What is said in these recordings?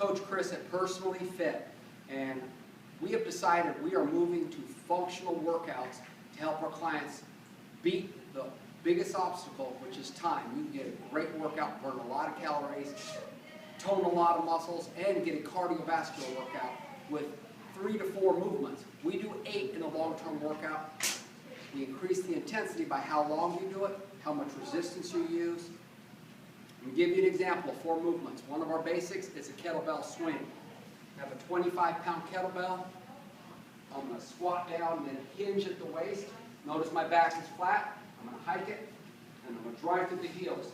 Coach Chris at Personally Fit, and we have decided we are moving to functional workouts to help our clients beat the biggest obstacle, which is time. You can get a great workout, burn a lot of calories, tone a lot of muscles, and get a cardiovascular workout with 3 to 4 movements. We do 8 in a long-term workout. We increase the intensity by how long you do it, how much resistance you use. I'll give you an example of 4 movements. One of our basics is a kettlebell swing. I have a 25-pound kettlebell. I'm going to squat down and then hinge at the waist. Notice my back is flat. I'm going to hike it, and I'm going to drive through the heels.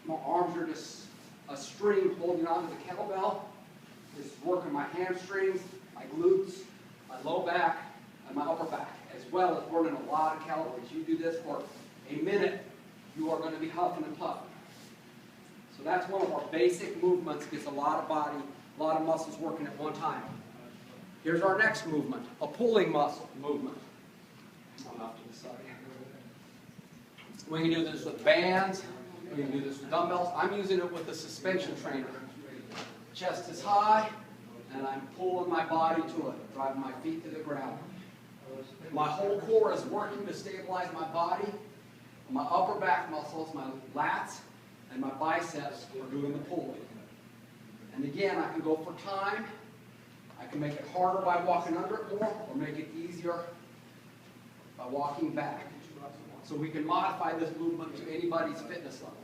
My arms are just a string holding onto the kettlebell. This is working my hamstrings, my glutes, my low back, and my upper back, as well as burning a lot of calories. You do this for a minute, you are going to be huffing and puffing. So that's one of our basic movements. Gets a lot of body, a lot of muscles working at one time. Here's our next movement, a pulling muscle movement. Come off to the side. We can do this with bands. We can do this with dumbbells. I'm using it with a suspension trainer. Chest is high, and I'm pulling my body to it, driving my feet to the ground. My whole core is working to stabilize my body. My upper back muscles, my lats, and my biceps are doing the pulling. And again, I can go for time. I can make it harder by walking under it more, or make it easier by walking back. So we can modify this movement to anybody's fitness level.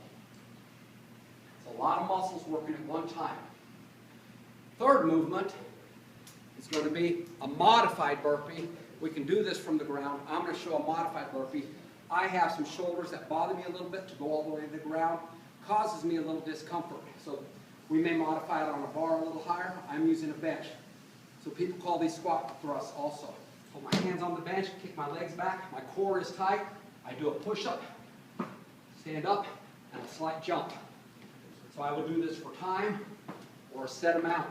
It's a lot of muscles working at one time. Third movement is going to be a modified burpee. We can do this from the ground. I'm going to show a modified burpee. I have some shoulders that bother me a little bit to go all the way to the ground. Causes me a little discomfort. So we may modify it on a bar a little higher. I'm using a bench. So people call these squat thrusts also. Put my hands on the bench, kick my legs back. My core is tight. I do a push-up, stand up, and a slight jump. So I will do this for time or a set amount.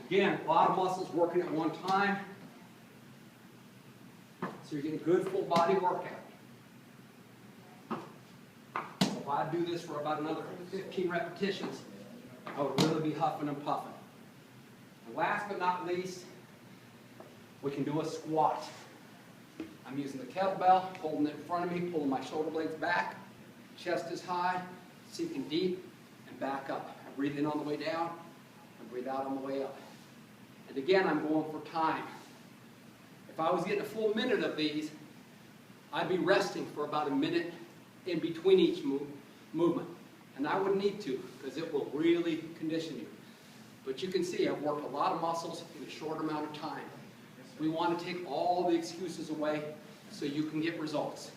Again, a lot of muscles working at one time. So you're getting good full body workout. So if I do this for about another 15 repetitions, I would really be huffing and puffing. And last but not least, we can do a squat. I'm using the kettlebell, holding it in front of me, pulling my shoulder blades back. Chest is high, sinking deep, and back up. I breathe in on the way down, and breathe out on the way up. And again, I'm going for time. If I was getting a full minute of these, I'd be resting for about a minute in between each movement. And I wouldn't need to, because it will really condition you. But you can see I've worked a lot of muscles in a short amount of time. We want to take all the excuses away so you can get results.